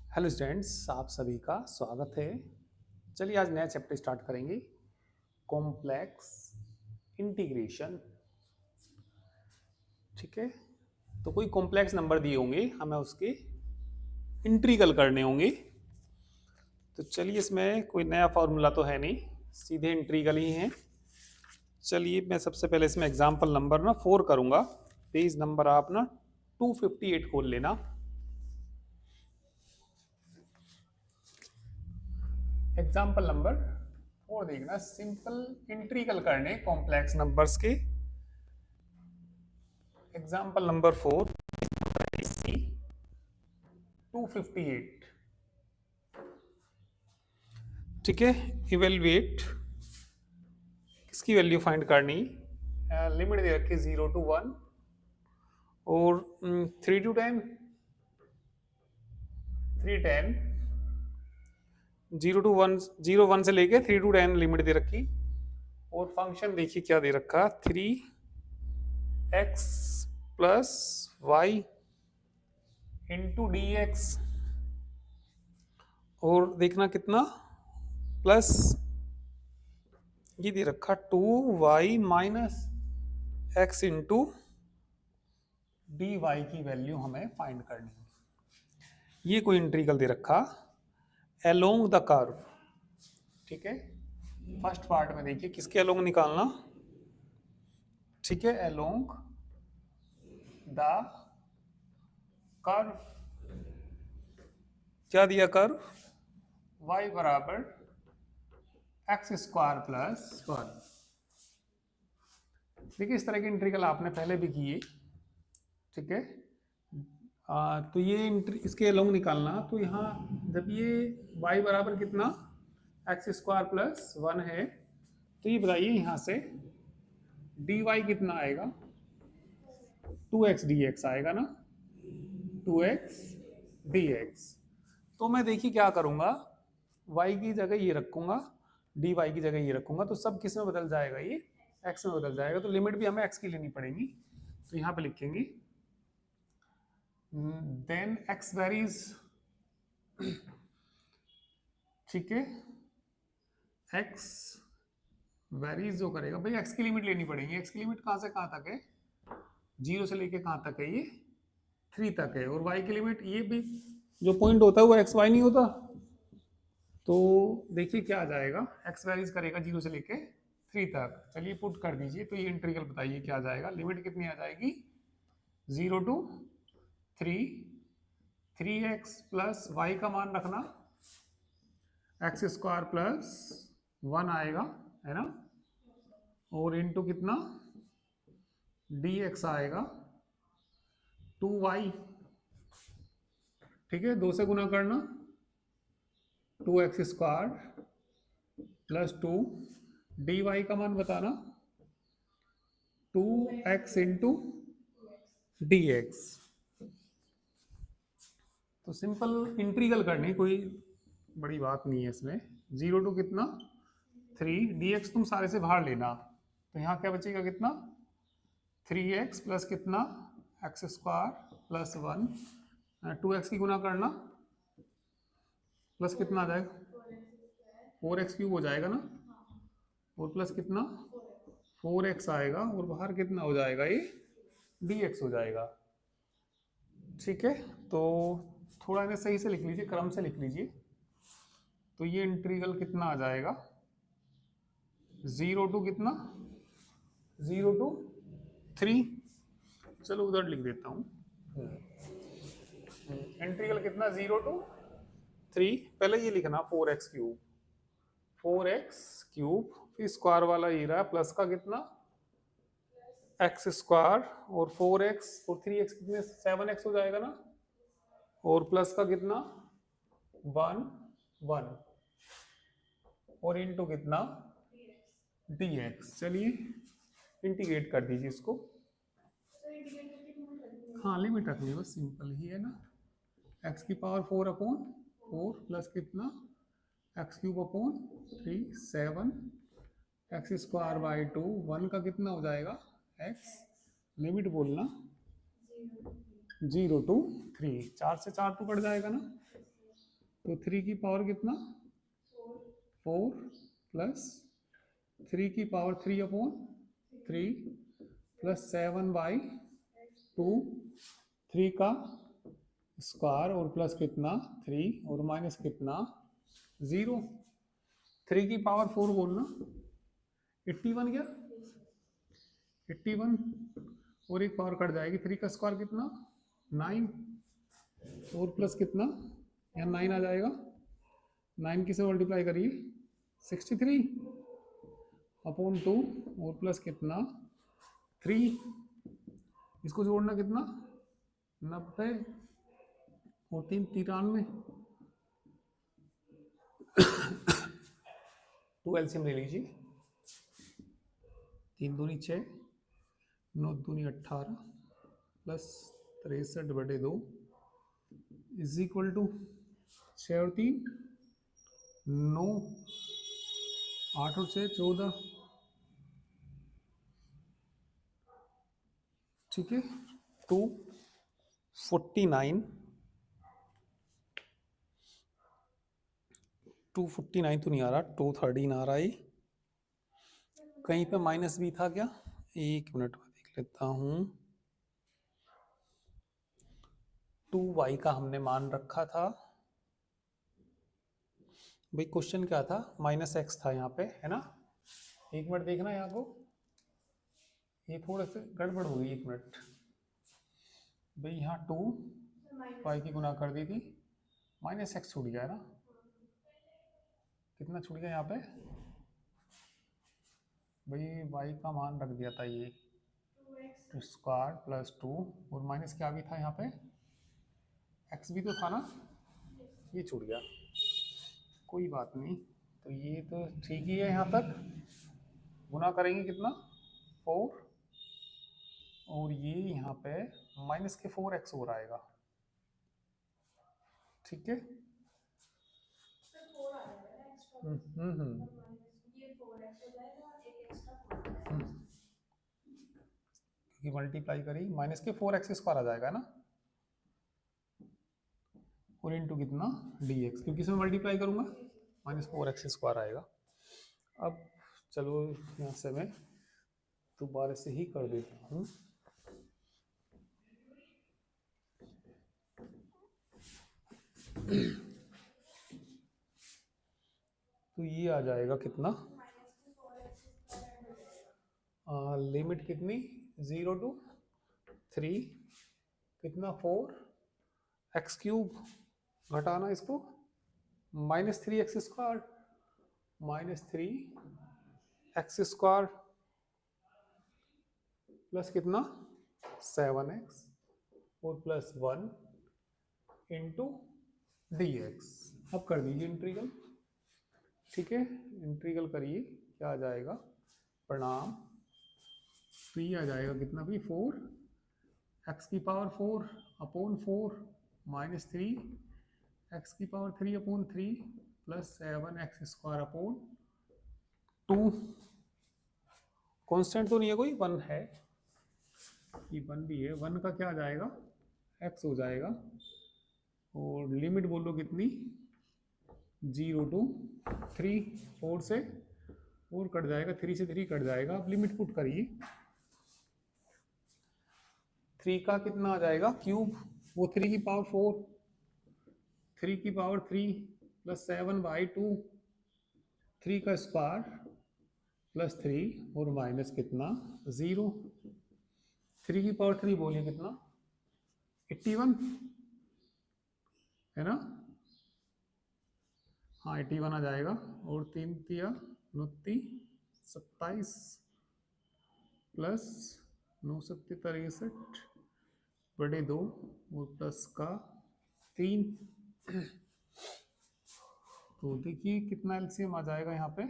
Hello students, आप सभी का स्वागत है। चलिए आज नया चैप्टर स्टार्ट करेंगे, कॉम्प्लेक्स इंटीग्रेशन। ठीक है, तो कोई कॉम्प्लेक्स नंबर दिए होंगे, हमें उसके इंटीग्रल करने होंगे। तो चलिए, इसमें कोई नया फॉर्मूला तो है नहीं, सीधे इंटीग्रल ही है। चलिए मैं सबसे पहले इसमें एग्जाम्पल नंबर ना 4 करूंगा। पेज नंबर आप ना 258 खोल लेना। एग्जाम्पल नंबर 4 देखना, सिंपल इंटीग्रल करने कॉम्प्लेक्स नंबर्स के। एग्जाम्पल नंबर 4 सी 258। ठीक है, इवेलुएट किसकी वैल्यू फाइंड करनी। लिमिट दे रखी 0 to 1 और 3 to 10, 3 10, 0 to 1, 0 1 से लेके 3 to 10 लिमिट दे रखी। और फंक्शन देखिए क्या दे रखा, 3x plus y into d x. और देखना कितना, प्लस ये दे रखा 2y minus x into d y की वैल्यू हमें फाइंड करनी है। ये कोई इंटीग्रल दे रखा अलोंग द कर्व। ठीक है, फर्स्ट पार्ट में देखिए किसके अलोंग निकालना। ठीक है, अलोंग द कर्व। क्या दिया कर्व, y बराबर एक्स स्क्वायर प्लस 1। देखिए इस तरह के इंटीग्रल आपने पहले भी किए। ठीक है, तो ये इसके अलोंग निकालना। तो यहाँ जब ये y बराबर कितना, एक्स स्क्वायर प्लस 1 है, तो ये बताइए यहाँ से dy कितना आएगा, 2x dx आएगा ना, 2x dx। तो मैं देखिए क्या करूँगा, y की जगह ये रखूँगा, dy की जगह ये रखूँगा, तो सब किस में बदल जाएगा, ये x में बदल जाएगा। तो लिमिट भी हमें x की लेनी पड़ेगी। तो यहाँ पे लिखेंगे देन x वेरीज। ठीक है, x वेरीज जो करेगा भाई, x की लिमिट लेनी पड़ेगी। x की लिमिट कहाँ से कहाँ तक है, 0 से लेके कहाँ तक है, ये 3 तक है। और y की लिमिट, ये भी जो पॉइंट होता है वो एक्स वाई नहीं होता। तो देखिए क्या आ जाएगा, x वेरीज करेगा 0 से लेके 3 तक। चलिए पुट कर दीजिए, तो ये इंटीग्रल बताइए क्या आ जाएगा। लिमिट कितनी आ जाएगी, 0 to 3, 3x प्लस वाई का मान रखना, एक्स स्क्वायर प्लस 1 आएगा, है ना। और इंटू कितना, dx आएगा 2y। ठीक है, 2 से गुना करना, 2x स्क्वायर प्लस 2, dy का मान बताना 2x इंटू dx। तो सिंपल इंटीग्रल करनी, कोई बड़ी बात नहीं है इसमें। 0 टू कितना, 3, dx तुम सारे से बाहर लेना। तो यहाँ क्या बचेगा, कितना 3x प्लस कितना, एक्स स्क्वायर प्लस 1, 2x की गुना करना, प्लस कितना आ जाएगा, 4x क्यूब हो जाएगा ना, और प्लस कितना 4x आएगा, और बाहर कितना हो जाएगा, ये dx हो जाएगा। ठीक है, तो थोड़ा इन्हें सही से लिख लीजिए, क्रम से लिख लीजिए। तो ये इंटीग्रल कितना आ जाएगा, 0 टू कितना, 0 to 3। चलो उधर लिख देता हूँ। इंटीग्रल कितना, 0 to 3। पहले ये लिखना 4x क्यूब, 4x क्यूब, फिर स्क्वायर वाला ये रहा, प्लस का कितना एक्स स्क्वायर, और 4x और 3x कितने, 7x हो जाएगा ना, और प्लस का कितना 1 1, और इनटू कितना dx। चलिए इंटीग्रेट कर दीजिए इसको। हाँ लिमिट रखनी है बस, सिंपल ही है ना। x की पावर 4/4 प्लस कितना, x cube upon 3, 7, x square by 2, 1 का कितना हो जाएगा x। लिमिट बोलना 0 to 3, 4 से 4 तो कट जाएगा ना, तो 3 की पावर कितना 4 प्लस 3 की पावर 3/3 प्लस 7/2 3 का स्क्वायर और प्लस कितना 3 और माइनस कितना 0। 3 की पावर 4 बोलना 81 क्या 81 और एक पावर कट जाएगी 3 का स्क्वायर कितना 9 और प्लस कितना यहाँ 9 आ जाएगा 9 किसे मल्टीप्लाई करिए 63/2 और प्लस कितना 3 इसको जोड़ना कितना 90 और 3 93 2 एलसीएम ले लीजिए 3 दूनी 6 9 दूनी 18 प्लस 63/2 इज इक्वल टू 6 और 3 9 8 और 6 14 ठीक है 249 249 तो नहीं आ रहा 213 आ रहा है कहीं पे माइनस भी था क्या 1 मिनट में देख लेता हूं 2y का हमने मान रखा था भाई क्वेश्चन क्या था -x था यहाँ पे है ना 1 मिनट देखना यहाँ को ये थोड़ा सा गड़बड़ हो गई 1 मिनट भाई यहाँ 2 y की गुना कर दी थी -x छूट गया है ना कितना छूट गया यहाँ पे भाई y का मान रख दिया था ये स्क्वायर प्लस 2 और माइनस क्या भी था यहाँ पे x भी तो था ना ये छूट गया कोई बात नहीं तो ये तो ठीक ही है यहाँ तक गुना करेंगे कितना 4 और ये यहाँ पे माइनस के 4x और आएगा ठीक है क्योंकि मल्टीप्लाई करी माइनस के 4x स्क्वायर आ जाएगा ना और इनटू कितना dx क्योंकि इसमें मल्टीप्लाई करूंगा -4x स्क्वायर आएगा। अब चलो यहाँ से मैं दोबारा से ही कर देता हूँ तो ये आ जाएगा कितना लिमिट कितनी 0 to 3 कितना 4x³ घटाना इसको -3x² -3x² प्लस कितना 7x और प्लस 1 इंटू dx। अब कर दीजिए इंटीग्रल ठीक है इंटीग्रल करिए क्या आ जाएगा परिणाम तो ये आ जाएगा कितना भी 4x⁴/4 -3 x⁴/3 plus 7x²/2 constant तो नहीं है कोई 1 है ये 1 भी है 1 का क्या आ जाएगा x हो जाएगा और लिमिट बोलो कितनी 0 to 3 4 से 4 कट जाएगा 3 से 3 कट जाएगा अब लिमिट पुट करिए 3 का कितना आ जाएगा क्यूब वो 3 की पावर 4 3 की पावर 3 प्लस 7/2 3 का स्क्वायर प्लस 3 और माइनस कितना 0 3 की पावर 3 बोलिए कितना 81 है ना हाँ 81 आ जाएगा और 3 तिया 29 27 प्लस 9 7 63/2 और प्लस का 3 तो देखिए कितना एलसीएम आ जाएगा यहाँ पे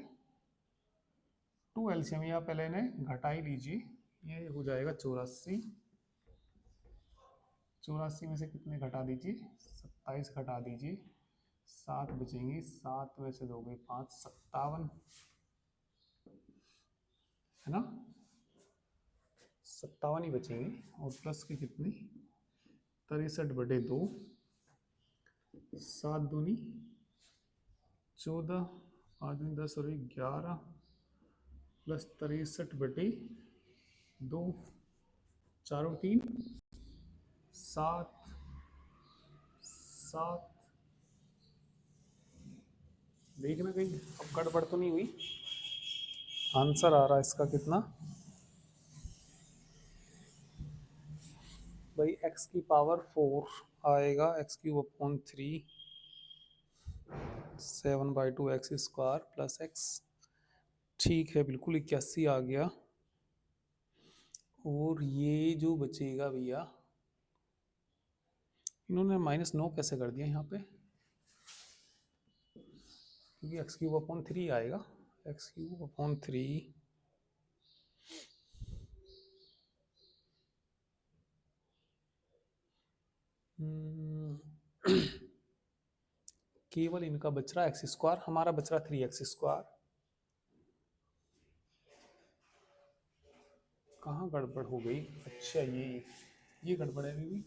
2 एलसीएम या पहले ने घटा ही लीजिए ये हो जाएगा 84 में से कितने घटा दीजिए 27 घटा दीजिए 7 बचेंगे 7 में से 2 गए 5 57 है ना 57 ही बचेंगे और प्लस के कितने 63/2 7 दूनी 14, 5 दूनी 10 और 11 प्लस 63/2, 4 और 3 7, 7। देखना कहीं अब गड़बड़ तो नहीं हुई। आंसर आ रहा है इसका कितना भाई, x की पावर 4 आएगा, x³ 7/2 x² प्लस x। ठीक है, बिल्कुल 81 आ गया। और ये जो बचेगा भैया, इन्होंने -9 कैसे कर दिया यहाँ पे, क्योंकि x³ आएगा, x³/3 केवल इनका बच रहा x², हमारा बच रहा 3x²। कहाँ गड़बड़ हो गई? अच्छा ये गड़बड़ है अभी भी।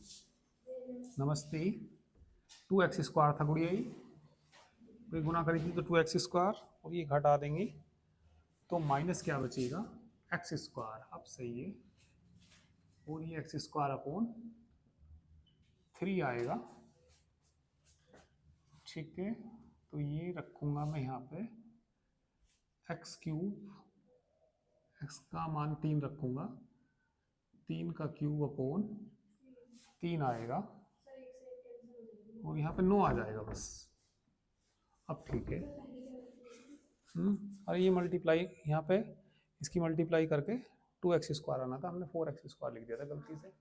नमस्ते, 2x² था गुड़िया, ये गुना करी थी तो 2x², और ये घटा देंगे तो माइनस क्या बचेगा, x²। अब सही है, और ये x²/3 आएगा। ठीक है, तो ये रखूंगा मैं यहाँ पे x³, x का मान 3 रखूंगा, 3/3 आएगा, और यहाँ पे 9 आ जाएगा बस। अब ठीक है, और ये मल्टीप्लाई यहाँ पे इसकी मल्टीप्लाई करके 2x² आना था, हमने 4x² लिख दिया था गलती से।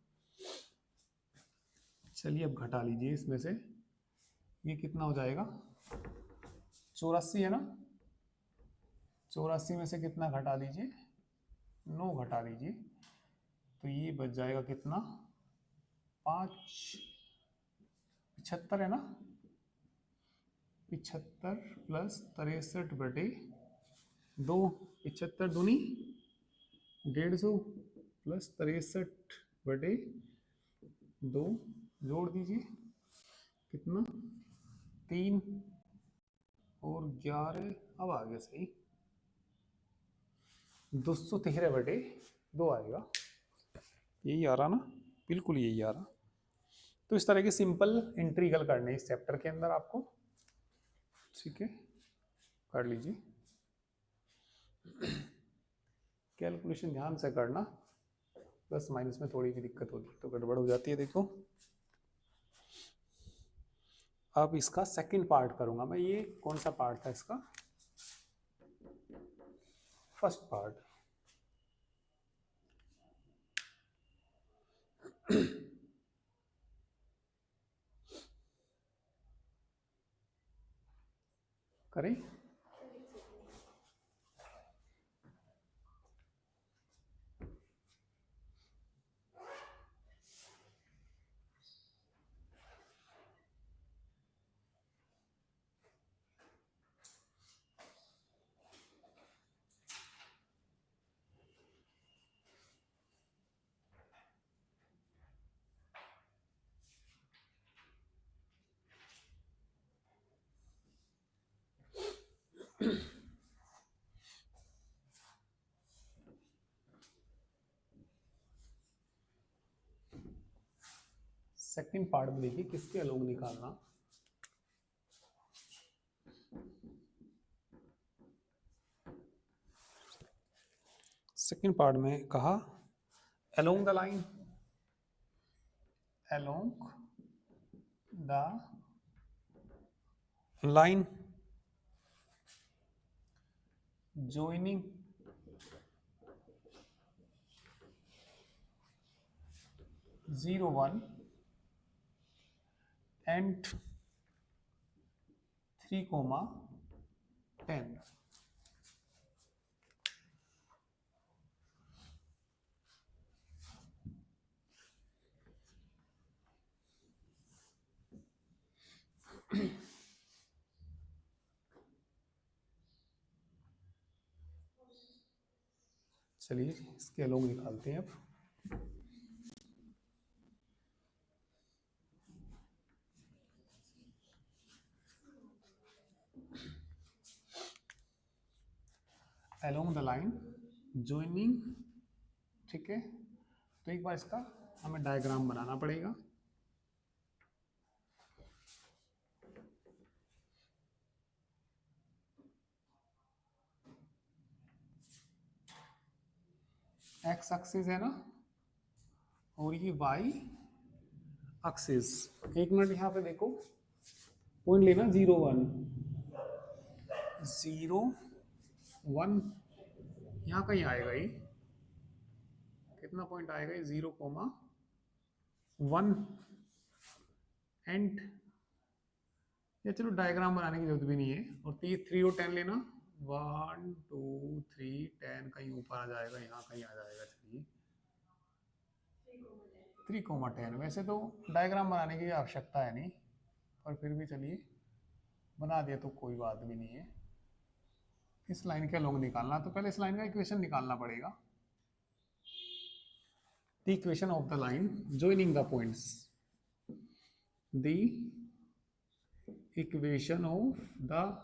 चलिए अब घटा लीजिए इसमें से, ये कितना हो जाएगा, 84 है ना, 84 में से कितना घटा दीजिए, 9 घटा दीजिए, तो ये बच जाएगा कितना, 5, 75 है ना, 75 प्लस 63/2, 75 दूनी 150 प्लस 63/2, जोड़ दीजिए कितना, 3 और 11, अब आ गया सही, 213/2 आएगा। यही आ रहा ना, बिल्कुल यही आ रहा। तो इस तरह के सिंपल इंटीग्रल करने इस चैप्टर के अंदर आपको, ठीक है, कर लीजिए। कैलकुलेशन ध्यान से करना, प्लस माइनस में थोड़ी भी दिक्कत होती है तो गड़बड़ हो जाती है। देखो अब इसका सेकंड पार्ट करूंगा मैं। ये कौन सा पार्ट था इसका, फर्स्ट पार्ट। करें, सेकंड पार्ट में देखिए किसके अलोंग निकालना। सेकंड पार्ट में कहा along the line, along the line joining zero one and 3,10। चलिए इसके अलोंग निकालते हैं अब। अलोंग द लाइन ज्वाइनिंग, ठीक है। तो एक बार इसका हमें डायग्राम बनाना पड़ेगा। एक्स एक्सिस है ना, और ये वाई एक्सिस। एक मिनट यहाँ पे देखो, पॉइंट लेना 0 1 0 1, यहाँ कहीं आएगा ये, कितना पॉइंट आएगा ये, 0,1 एंड, या चलो डायग्राम बनाने की जरूरत भी नहीं है। और 3 और 10 लेना, 1 2 3 10, कहीं ऊपर आ जाएगा, यहाँ कहीं आ जाएगा। चलिए 3,10, वैसे तो डायग्राम बनाने की आवश्यकता है नहीं, पर फिर भी चलिए बना दिया तो कोई बात भी नहीं है। इस लाइन का लॉन्ग निकालना, तो पहले इस लाइन का इक्वेशन निकालना पड़ेगा। The equation of the line joining the points. The equation of the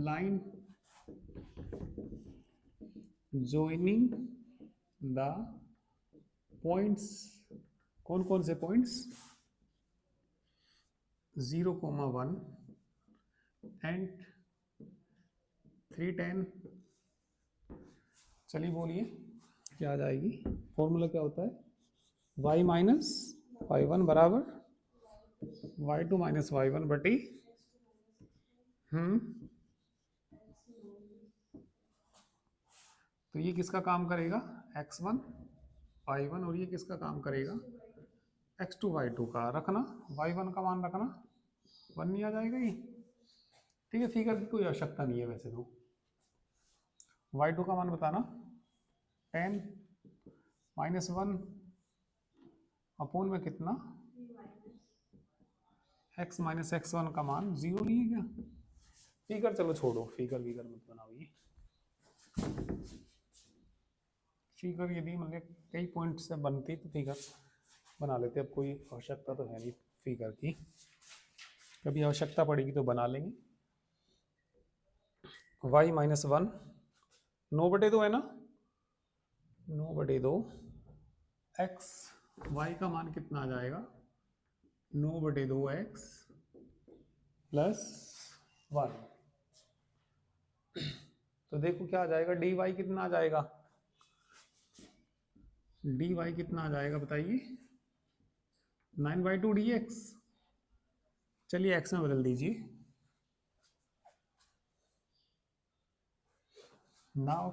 line joining the points, कौन कौन से points, 0,1 and 310। चलिए बोलिए क्या आ जाएगी, फॉर्मूला क्या होता है, y माइनस y1 बराबर y2 माइनस y1 बटी तो ये किसका काम करेगा, x1 y1, और ये किसका काम करेगा, x2 y2 का। रखना y1 का मान रखना, 1 नहीं आ जाएगा ये, ठीक है। फिगर की कोई आवश्यकता नहीं है वैसे तो। y2 का मान बताना, 10 माइनस 1 अपोन में कितना, x माइनस x1 का मान 0 नहीं है क्या। फिगर चलो छोड़ो, फिगर मत बनाओ ये। फिगर यदि मतलब कई पॉइंट से बनती तो फिगर बना लेते, अब कोई आवश्यकता तो है नहीं फिगर की, कभी आवश्यकता पड़ेगी तो बना लेंगे। y माइनस 1 9/2 है ना, 9/2 x, y का मान कितना आ जाएगा, 9/2 x प्लस 1। तो देखो क्या आ जाएगा, dy कितना आ जाएगा, dy कितना आ जाएगा बताइए, 9/2 dx। चलिए x में बदल दीजिए। नाउ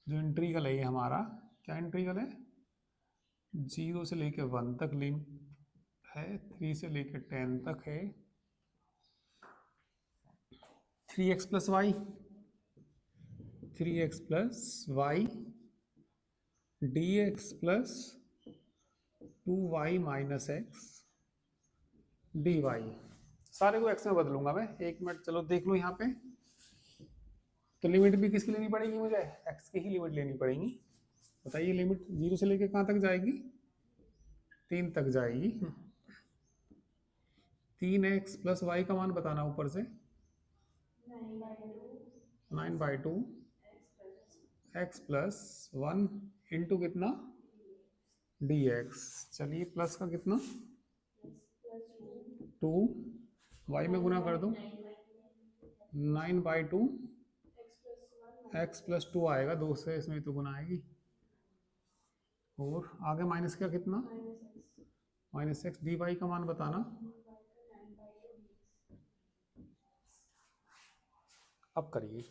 जो इंटीग्रल है ये हमारा क्या इंटीग्रल है, 0 से लेके 1 तक लिमिट है, 3 से लेके 10 तक है, 3x plus y, 3x plus y d x plus 2y minus x d y. सारे को x में बदलूंगा मैं, एक मिनट चलो देख लो यहाँ पे। तो लिमिट भी किसकी लेनी पड़ेगी मुझे, x की ही लिमिट लेनी पड़ेगी। बताइए लिमिट 0 से लेके कहाँ तक जाएगी, 3 तक जाएगी। 3x प्लस वाई का मान बताना ऊपर से, 9/2 x प्लस 1 इंटू कितना dx। चलिए प्लस का कितना 2, y में गुना कर दो, 9/2 x प्लस 2 आएगा, 2 से इसमें तो गुना आएगी, और आगे माइनस का कितना माइनस एक्स, डी वाई का मान बताना। अब करिए,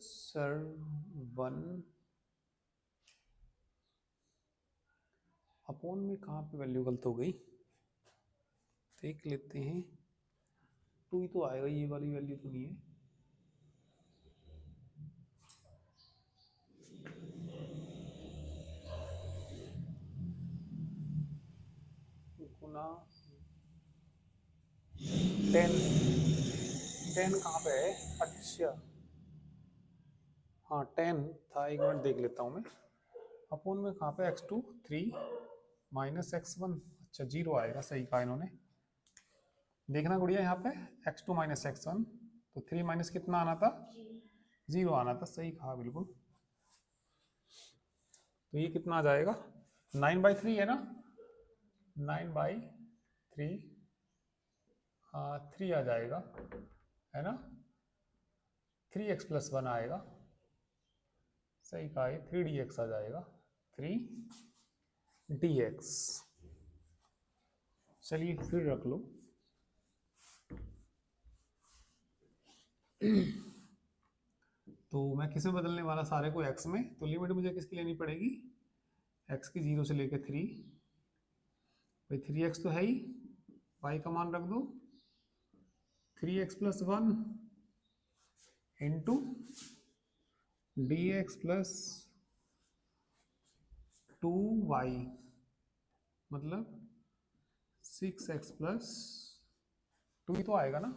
सर 1 अपॉन में कहाँ पे वैल्यू गलत हो गई, देख लेते हैं। 2 ही तो आएगा, ये वाली वैल्यू तो नहीं है। गुना 10, 10 कहाँ पे है? अच्छा हाँ 10 था, एक मिनट देख लेता हूँ मैं। अपॉन में कहाँ पे? x2 3 माइनस x1, अच्छा 0 आएगा, सही कहा इन्होंने। देखना गुड़िया यहाँ पे x2 माइनस x1, तो 3 माइनस कितना आना था? 0 आना था, सही कहा बिल्कुल। तो ये कितना आ जाएगा? 9/3 है ना, 9/3 3 आ जाएगा, है ना। 3x + 1 आएगा, सही कहा, ये 3dx आ जाएगा, 3dx। चलिए फिर रख लो। तो मैं किस में बदलने वाला? सारे को x में। तो लिमिट मुझे किसकी लेनी पड़ेगी? x की 0 से लेकर 3। भाई 3x तो है ही, y का मान रख दो 3x + 1 इंटू dx + 2y, मतलब 6x + 2 ही तो आएगा ना।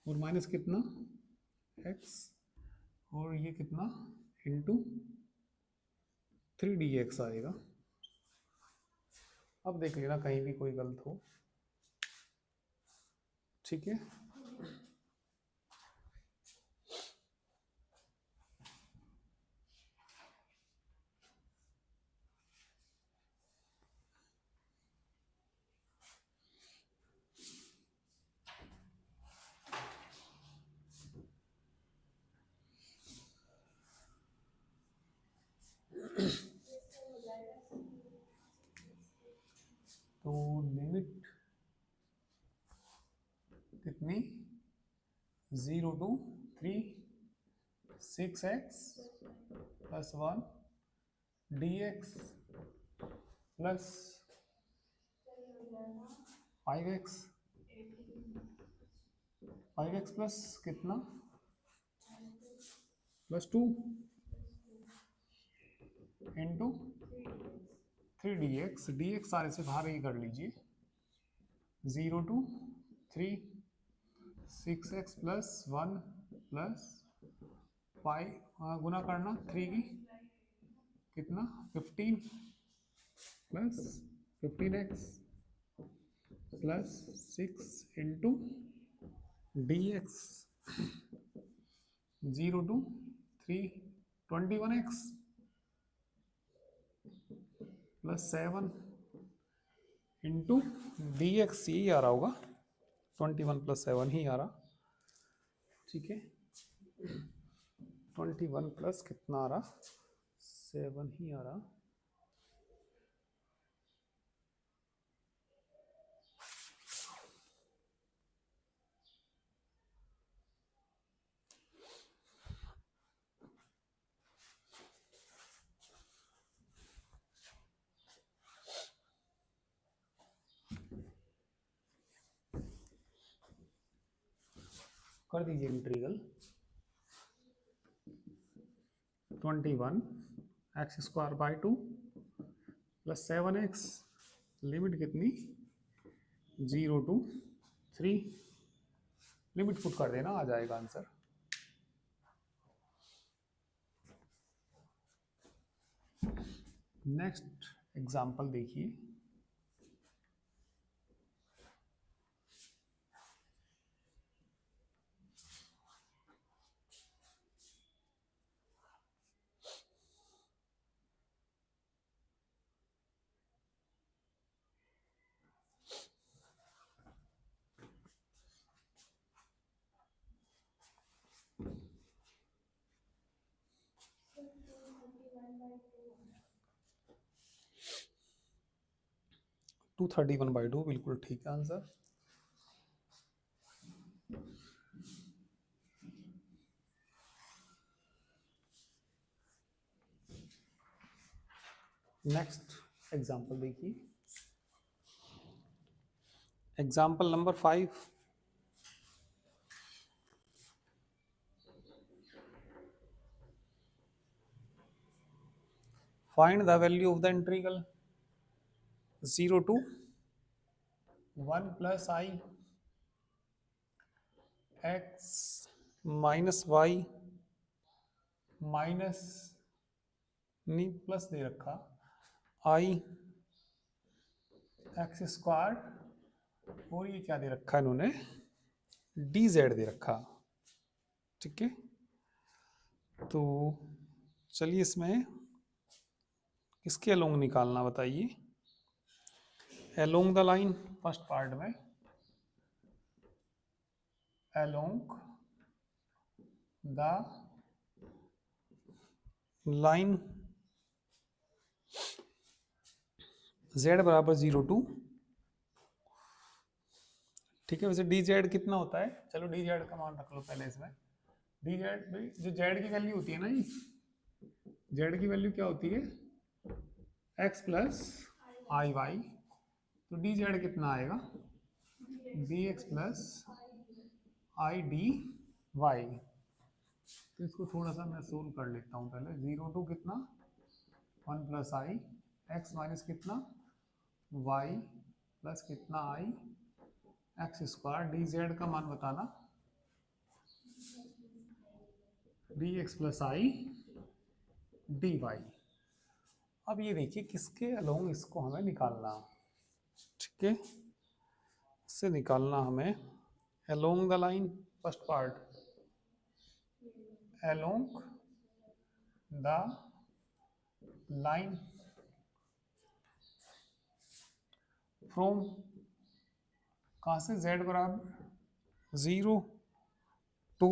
और माइनस कितना? x, और ये कितना? इंटू 3dx आएगा। अब देख लेना कहीं भी कोई गलत हो, ठीक है। तो लिमिट कितनी? 0 to 3 6x + 1 dx + 5x, 5x plus कितना? +2 इंटू 3dx, dx सारे से बाहर ही कर लीजिए। 0 to 3 6x + 1 + 5, गुना करना 3 की कितना? 15 + 15x + 6 into dx 0 to 3 21x + 7 into dx, यही आ रहा होगा, 21 + 7 ही आ रहा, ठीक है। 21 प्लस कितना आ रहा? 7 ही आ रहा। कर दीजिए इंटीग्रल 21 x²/2 + 7x, लिमिट कितनी? 0 to 3, लिमिट पुट कर देना, आ जाएगा आंसर। नेक्स्ट एग्जाम्पल देखिए। टू 31/2 बिल्कुल ठीक है आंसर। नेक्स्ट एग्जाम्पल देखिए, example number 5। Find the value of the integral 0 to 1 plus I x minus y minus, नहीं प्लस दे रखा, आई एक्स स्क्वायर, और ये क्या दे रखा इन्होंने, डी जेड दे रखा। ठीक है, तो चलिए इसमें किसके अलोंग निकालना बताइए। Along the line, first part में अलोंग द लाइन z बराबर 0 टू, ठीक है। वैसे डी जेड कितना होता है, चलो डी जेड का मान रख लो पहले इसमें। डी जेड भाई जो जेड की वैल्यू होती है ना, ये जेड की वैल्यू क्या होती है, एक्स प्लस आई वाई, तो डी जेड कितना आएगा, d x plus i d y. तो इसको थोड़ा सा मैं सोल्व कर लेता हूँ पहले। 0 टू कितना, 1 प्लस आई एक्स माइनस कितना, वाई प्लस कितना i x square, d z का मान बताना, d x plus i d y. अब ये देखिए किसके अलोंग इसको हमें निकालना, ठीक है, इससे निकालना हमें along the line, first part along the line from, कहाँ से, z बराबर 0 टू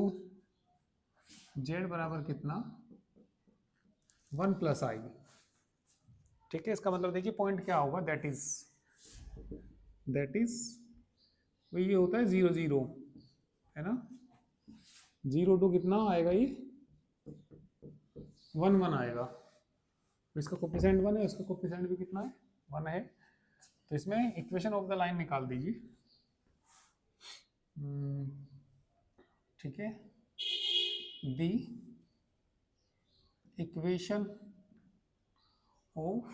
z बराबर कितना, 1 प्लस आई। ठीक है, इसका मतलब देखिए पॉइंट क्या होगा, दैट इज वही ये होता है 0 0, है ना। 0 टू कितना आएगा, ये 1 1 आएगा, तो इसका कोफिशिएंट 1 है, इसका कोफिशिएंट भी कितना है, 1 है। तो इसमें इक्वेशन ऑफ द लाइन निकाल दीजिए। ठीक है, the equation of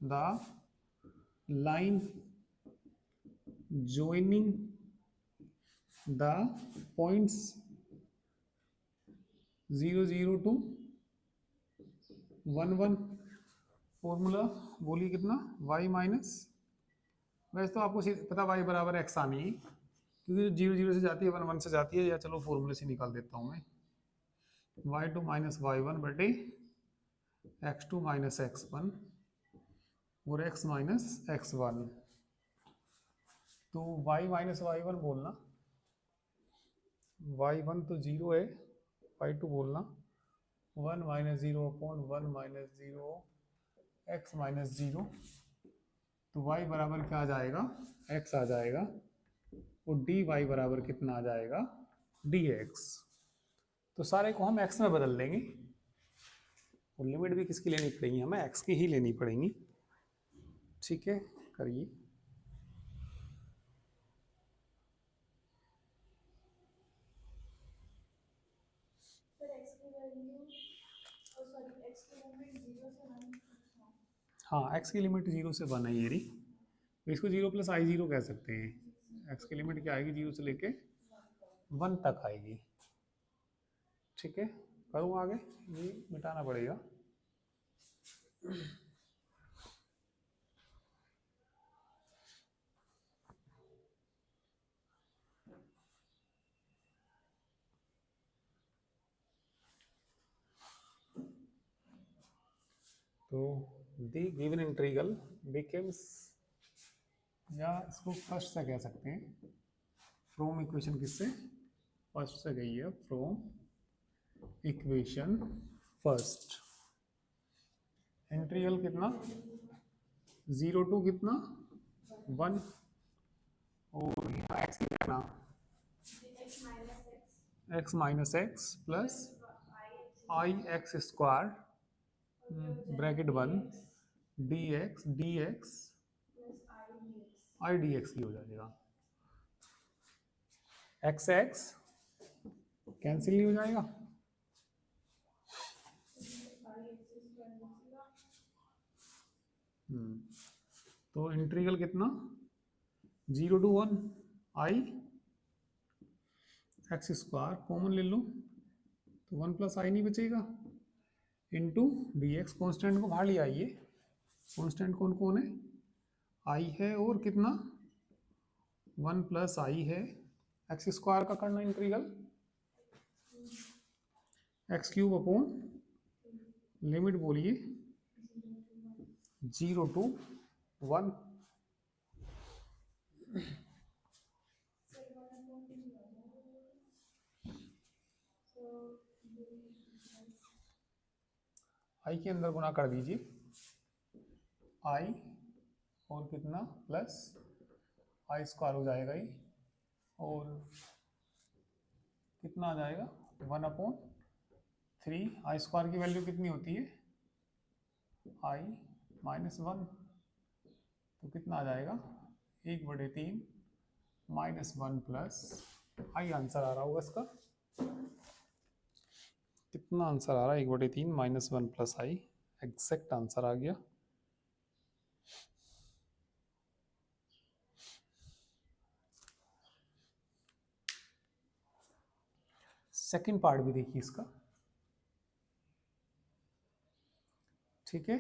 the line joining the points 0 0 to 1 1, formula बोलिए कितना, y माइनस, वैसे तो आपको पता y बराबर x आनी है, क्योंकि 0 0 से जाती है 1 1 से जाती है, या चलो फॉर्मूले से निकाल देता हूँ मैं, y2 माइनस y1 बटे x2 माइनस x1 और x माइनस x1। तो y माइनस y1 बोलना, y1 तो 0 है, y2 बोलना 1 minus 0 upon 1 minus 0 x minus 0, तो y बराबर क्या आ जाएगा, x आ जाएगा, और dy बराबर कितना आ जाएगा, dx। तो सारे को हम x में बदल देंगे, और लिमिट भी किसकी लेनी पड़ेगी, हमें x की ही लेनी पड़ेगी। ठीक है, करिए। हाँ, x की लिमिट 0 से 1 है ये रही, तो इसको 0 प्लस आई 0 कह सकते हैं। x की लिमिट क्या आएगी, 0 से लेके 1 तक आएगी। ठीक है, करूँ आगे, ये मिटाना पड़ेगा। तो द गिवन इंटीग्रल बिकम्स, या इसको फर्स्ट से कह सकते हैं, फ्रॉम इक्वेशन किससे, फर्स्ट से गई है, फ्रॉम इक्वेशन फर्स्ट, इंटीग्रल कितना 0 टू कितना 1, और यहाँ x कितना, x minus x plus i x square bracket 1 d x i d x ही हो जाएगा। एक्स एक्स कैंसिल नहीं हो जाएगा? तो इंटीग्रल कितना, 0 to 1 I x square common ले लो तो 1 प्लस आई नहीं बचेगा, इंटू डी एक्स। कॉन्स्टेंट को बाहर ले आइए, कॉन्स्टेंट कौन कौन है, आई है और कितना 1 प्लस आई है। एक्स स्क्वायर का करना integral, x cube upon limit बोलिए 0 to 1। आई के अंदर गुना कर दीजिए, आई और कितना प्लस आई स्क्वायर हो जाएगा ये, और कितना आ जाएगा 1/3। आई स्क्वायर की वैल्यू कितनी होती है, आई -1, तो कितना आ जाएगा 1/3 -1 प्लस आई। आंसर आ रहा होगा इसका, कितना आंसर आ रहा है, 1/3 -1 प्लस आई, एग्जैक्ट आंसर आ गया। सेकंड पार्ट भी देखिए इसका, ठीक है।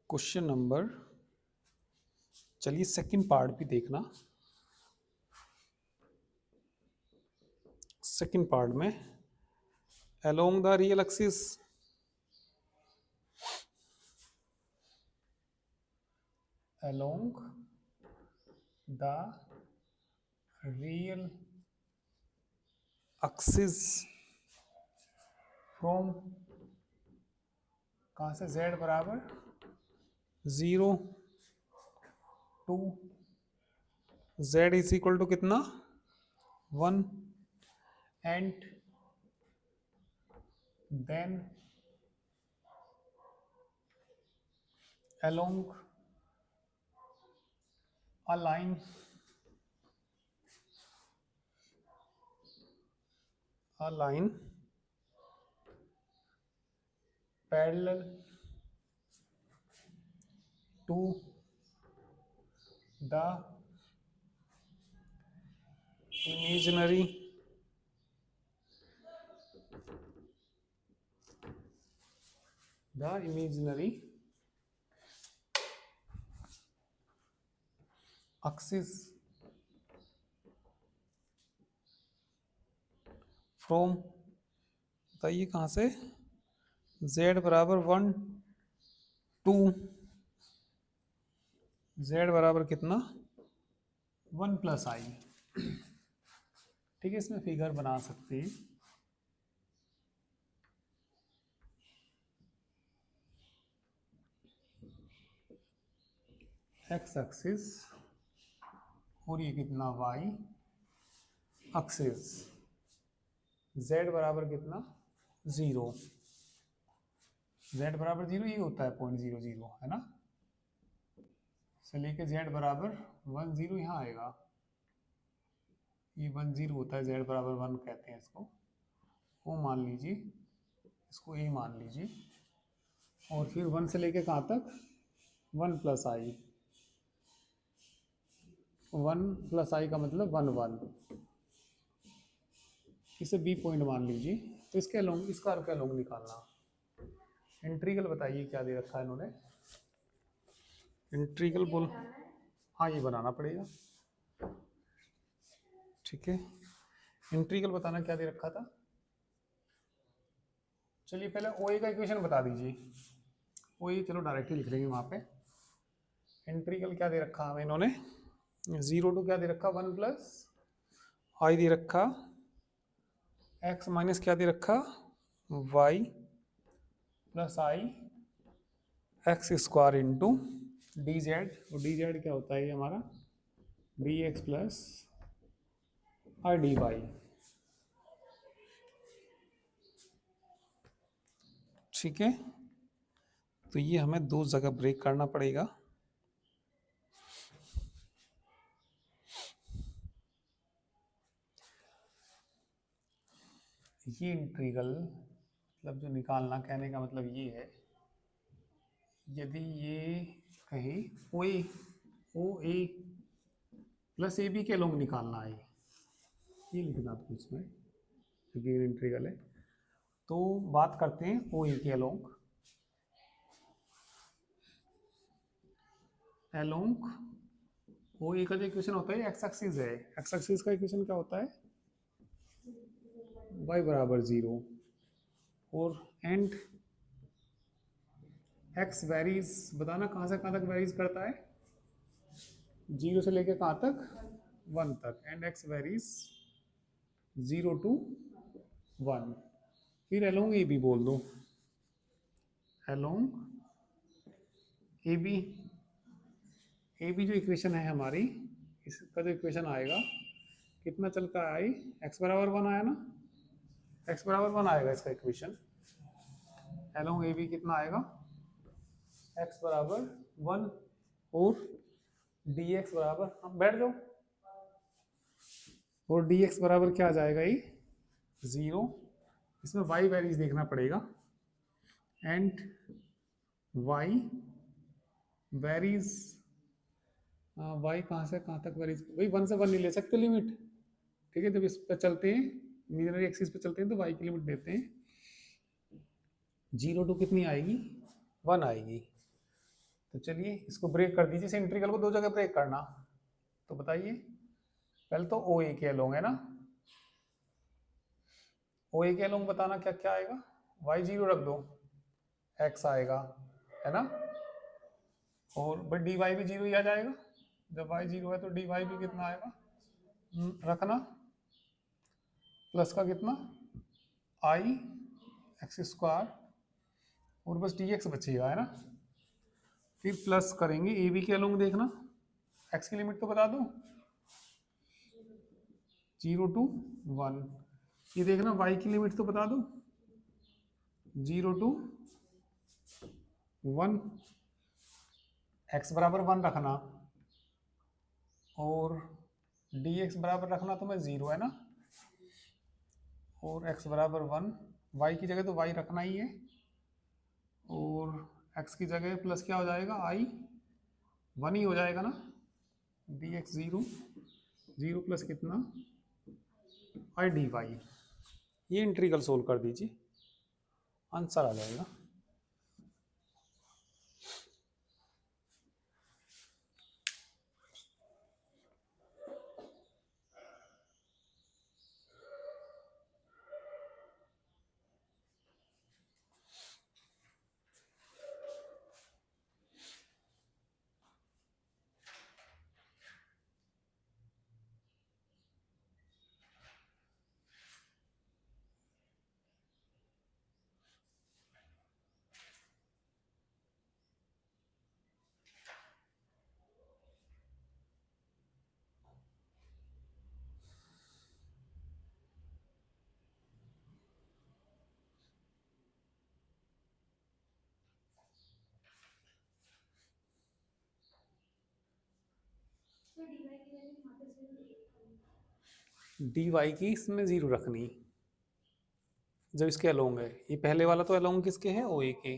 क्वेश्चन नंबर, चलिए सेकंड पार्ट भी देखना। सेकंड पार्ट में along the real axis along the real axis from कहाँ से, z बराबर 0 to z is equal to कितना 1 and then along a line parallel to the imaginary axis from, बताइए कहाँ से, z बराबर 1 टू z बराबर कितना 1 प्लस आई। ठीक है, इसमें फिगर बना सकते हैं। एक्स एक्सिस और ये कितना वाई एक्सिस, z बराबर कितना 0, z बराबर 0 ये होता है 0.00 है ना, से लेके z बराबर 1 0 यहाँ आएगा, ये 1 0 होता है, z बराबर 1 कहते हैं इसको, वो मान लीजिए, इसको a मान लीजिए, और फिर 1 से लेके कहाँ तक 1 प्लस आई, 1 प्लस आई का मतलब 1 1, इसे बी पॉइंट मान लीजिए। तो इसके अलोंग, इसका अर्क अलोंग निकालना, इंट्रीगल बताइए क्या दे रखा है इन्होंने, इंट्रीगल बोल, हाँ ये बनाना पड़ेगा, ठीक है। इंट्रीगल बताना क्या दे रखा था, चलिए पहले ओ ए का इक्वेशन बता दीजिए, ओ ए चलो डायरेक्टली लिख लेंगे वहाँ पे। इंट्रीगल क्या दे रखा हमें इन्होंने, 0 टू क्या दे रखा 1 प्लस आई दे रखा, एक्स माइनस क्या दे रखा y plus i x square into d z, और डी जेड क्या होता है ये हमारा d x plus i d y, ठीक है। तो ये हमें दो जगह ब्रेक करना पड़ेगा, ये इंट्रीगल मतलब जो निकालना, कहने का मतलब ये है, यदि ये कहें ओ ए प्लस ए बी के लोग निकालना है, ये लिखना आपको इसमें क्योंकि ये इंट्रीगल है। तो बात करते हैं ओ ए के अलोंग, अलोंग ओ ए का जो इक्वेशन होता है एक्स एक्सिस है, एक्स एक्सिस का इक्वेशन क्या होता है y बराबर 0, और एंड x वेरीज, बताना कहाँ से कहाँ तक वेरीज करता है, 0 से लेके कहाँ तक 1 तक, एंड x वेरीज 0 टू 1। फिर अलोंग ए बी बोल दो, अलोंग ए बी जो इक्वेशन है हमारी, इसका जो इक्वेशन आएगा कितना चल का आई, x बराबर 1 आया ना, x बराबर 1 आएगा इसका इक्वेशन, अलोंग ए बी कितना आएगा x बराबर 1 और dx बराबर, हम बैठ जाओ, और dx बराबर क्या आ जाएगा ये 0, इसमें y वैल्यूज देखना पड़ेगा, एंड y वैरीज, y कहाँ से कहाँ तक वैरीज, भाई 1 से 1 नहीं ले सकते लिमिट, ठीक है। जब इस पर चलते हैं इमेजिनरी एक्सिस पे चलते हैं तो y की लिमिट देते हैं, 0 टू कितनी आएगी 1 आएगी। तो चलिए इसको ब्रेक कर दीजिए, इस इंटीग्रल को दो जगह ब्रेक करना, तो बताइए पहले तो ओ ए के अलोंग है ना, ओ ए के अलोंग बताना क्या क्या आएगा, y 0 रख दो, x आएगा है ना, और बट डी वाई भी 0 ही आ जाएगा, जब y 0 है तो डी वाई भी कितना आएगा रखना, प्लस का कितना आई एक्स स्क्वायर, और बस डी एक्स बचेगा है ना। फिर प्लस करेंगे ए बी के अलोंग, देखना x की लिमिट तो बता दो 0 टू 1, ये देखना y की लिमिट तो बता दो 0 टू 1, x बराबर 1 रखना, और dx बराबर रखना तो मैं 0 है ना, और x बराबर 1, y की जगह तो y रखना ही है, और x की जगह प्लस क्या हो जाएगा i 1 ही हो जाएगा ना, dx 0, 0 प्लस कितना i dy, ये इंटीग्रल सोल्व कर दीजिए, आंसर आ जाएगा। डी वाई की इसमें 0 रखनी जब इसके अलोंग है, ये पहले वाला तो अलोंग किसके है ओ ए के,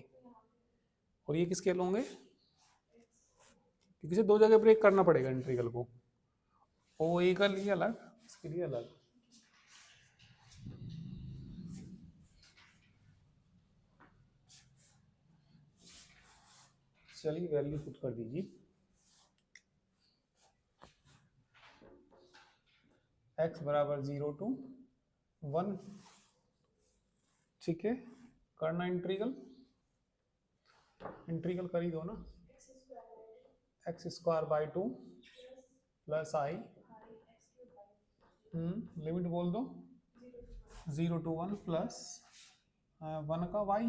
और ये किसके अलोंग है, क्योंकि इसे दो जगह ब्रेक करना पड़ेगा इंटीग्रल को, ओ ए का लिए अलग इसके लिए अलग, चलिए वैल्यू पुट कर दीजिए। x बराबर 0 to 1, ठीक है। करना इंटीग्रल, इंटीग्रल कर ही दो ना। X square by 2 plus I, limit बोल दो 0 to 1 प्लस 1 का y,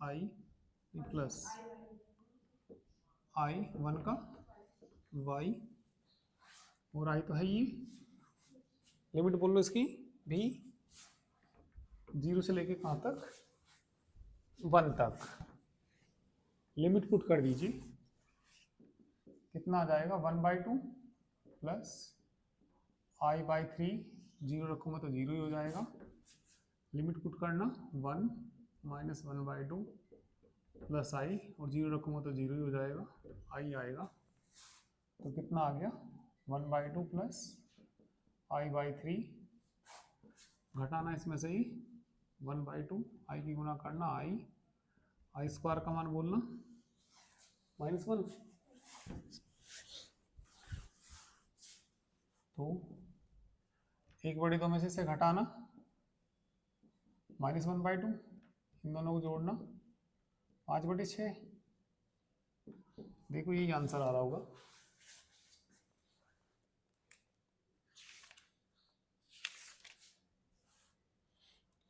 आई प्लस आई 1 का y, और आई तो है ये। लिमिट बोल लो इसकी भी 0 से लेके कहाँ तक, 1 तक। लिमिट पुट कर दीजिए, कितना आ जाएगा 1/2 प्लस i/3, 0 रखूँगा तो 0 ही हो जाएगा। लिमिट पुट करना 1 माइनस 1/2 प्लस आई, और 0 रखूँगा तो 0 ही हो जाएगा, आई आएगा। तो कितना आ गया 1/2 प्लस i/3, घटाना इसमें से ही 1/2, आई की गुना करना आई स्क्वायर का मान बोलना -1। तो 1/2 में से घटाना -1/2, इन दोनों को जोड़ना 5/6। देखो यही आंसर आ रहा होगा।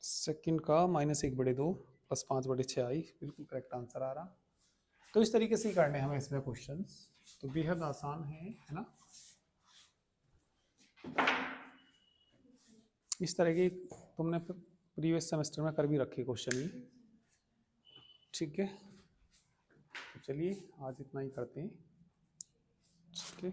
सेकंड का -1/2 प्लस 5/6 आई, बिल्कुल करेक्ट आंसर आ रहा। तो इस तरीके से ही करने हमें इसमें क्वेश्चंस, तो बेहद आसान है ना। इस तरह की तुमने प्रीवियस सेमेस्टर में कर भी रखे क्वेश्चन ही, ठीक है। तो चलिए आज इतना ही करते हैं, ठीक है।